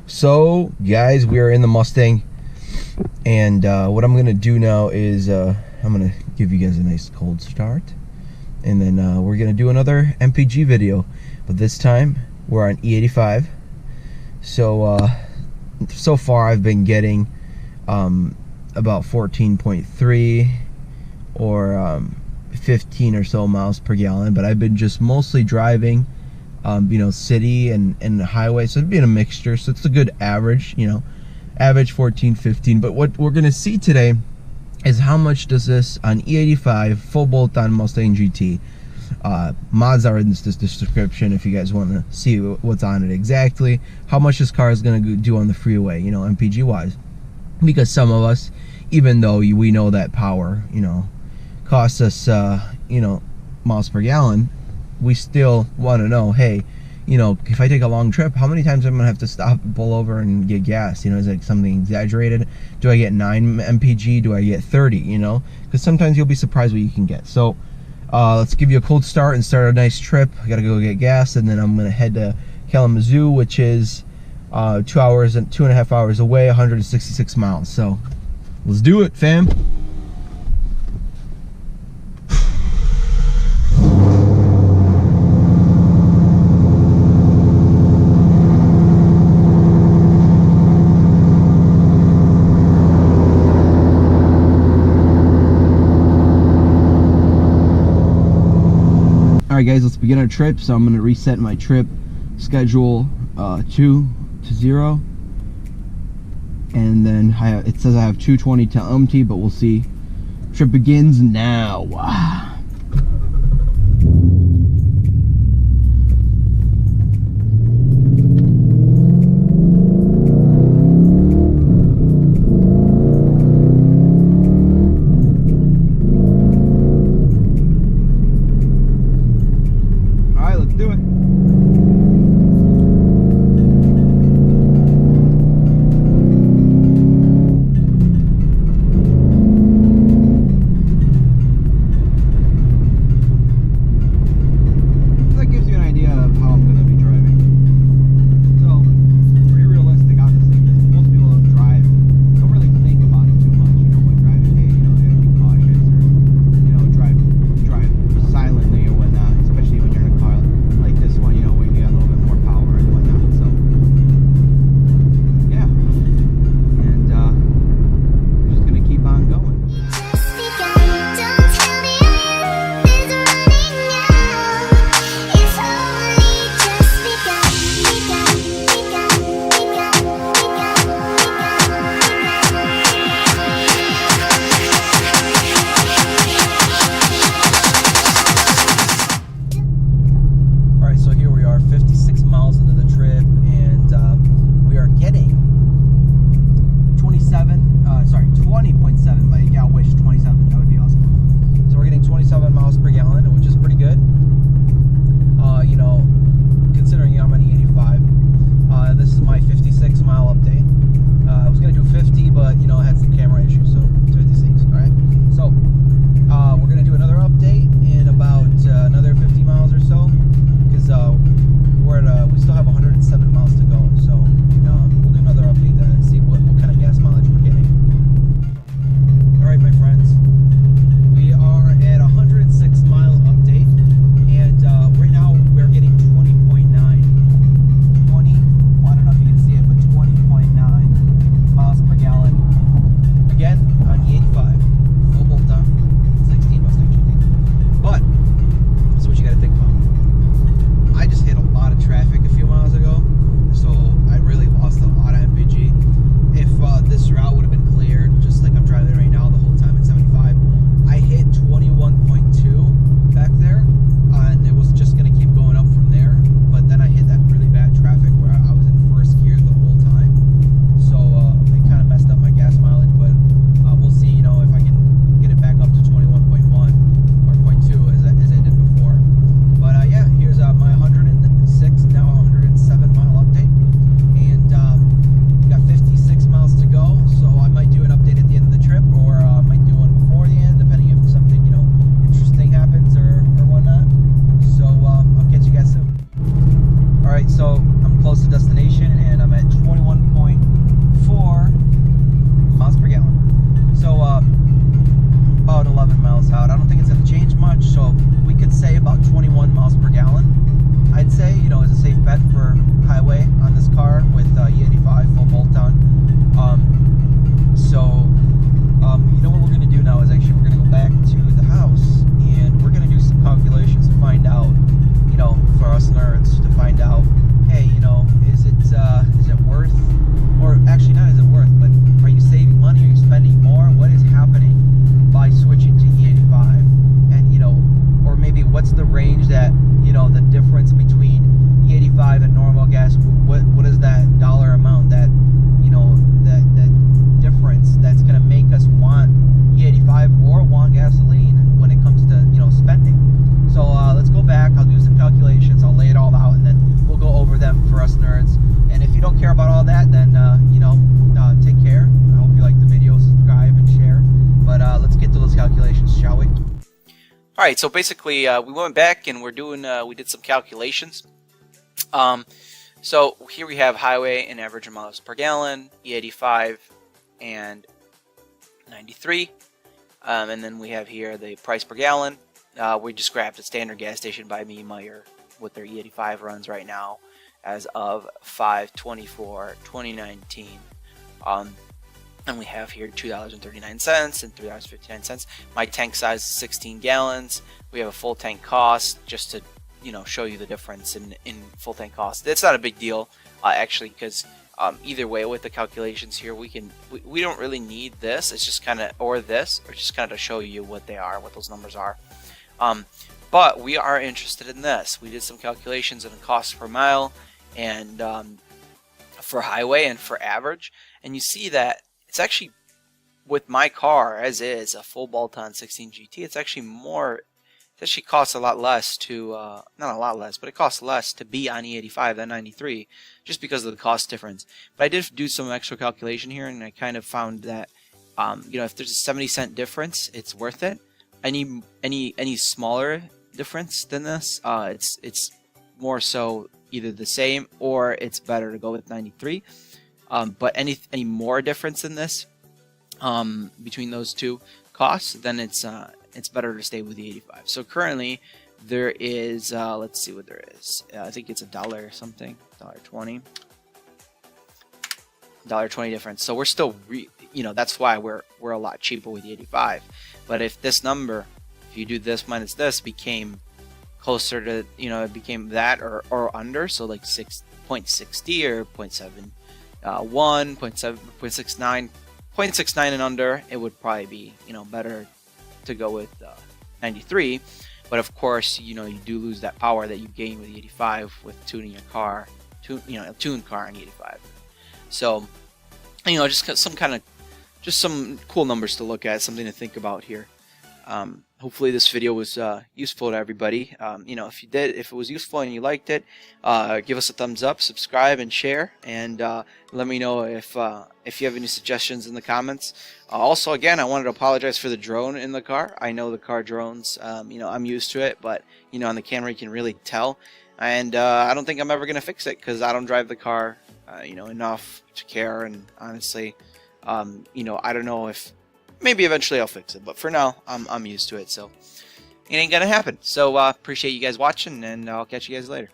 So guys, we are in the Mustang, and what I'm gonna do now is I'm gonna give you guys a nice cold start, and then we're gonna do another MPG video, but this time we're on E85. So far I've been getting about 14.3 or 15 or so miles per gallon, but I've been just mostly driving you know, city and highway, so it'd be in a mixture, so it's a good average, you know, average 14, 15. But what we're gonna see today is how much does this on E85 full bolt-on Mustang GT. Mods are in this description if you guys want to see what's on it exactly, how much this car is gonna do on the freeway, you know, MPG wise, because some of us, even though we know that power, you know, costs us you know, miles per gallon, we still want to know, hey, you know, if I take a long trip, how many times am I gonna have to stop and pull over and get gas? You know, is it something exaggerated? Do I get 9 MPG? Do I get 30? You know, because sometimes you'll be surprised what you can get. So let's give you a cold start and start a nice trip. I gotta go get gas, and then I'm gonna head to Kalamazoo, which is 2.5 hours away, 166 miles. So let's do it, fam. Alright guys, let's begin our trip. So I'm going to reset my trip schedule 2 to 0, and then it says I have 2:20 to empty, but we'll see. Trip begins now. Wow. Do it. care about all that, then take care. I hope you like the video, subscribe and share. But let's get to those calculations, shall we? All right, so basically we went back and we did some calculations. So here we have highway and average miles per gallon, E85 and 93, and then we have here the price per gallon. We just grabbed a standard gas station by me, Meyer, what their E85 runs right now as of 5/24/2019. And we have here $2.39 and $3.59. My tank size is 16 gallons. We have a full tank cost, just to show you the difference in full tank cost. It's not a big deal actually, because either way with the calculations here, we don't really need this. It's just kind of, or this, or just kind of to show you what they are, what those numbers are. But we are interested in this. We did some calculations on the cost per mile and for highway and for average, and you see that it's actually, with my car as is, a full bolt-on 16 GT, it's actually more. It actually costs a lot less to, not a lot less, but it costs less to be on E85 than 93, just because of the cost difference. But I did do some extra calculation here, and I kind of found that, if there's a 70-cent difference, it's worth it. Any smaller difference than this, it's more so either the same or it's better to go with 93. But any more difference than this, between those two costs, then it's better to stay with the 85. So currently there is, let's see what there is. I think it's $1 something, $1.20. $1.20 difference. So we're still, that's why we're a lot cheaper with the 85. But if this number, if you do this minus this, became closer to, it became that or under, so like 6.60 or 0.71, 0.69 and under, it would probably be, better to go with 93. But of course, you do lose that power that you gain with the 85 with tuning your car, a tuned car on 85. So, just some cool numbers to look at, something to think about here. Hopefully this video was useful to everybody. If it was useful and you liked it, give us a thumbs up, subscribe, and share, and let me know if you have any suggestions in the comments. Also, again, I wanted to apologize for the drone in the car. I know the car drones, I'm used to it, but on the camera you can really tell, and I don't think I'm ever gonna fix it because I don't drive the car enough to care. And honestly, I don't know if maybe eventually I'll fix it, but for now I'm used to it, so it ain't gonna happen. So appreciate you guys watching, and I'll catch you guys later.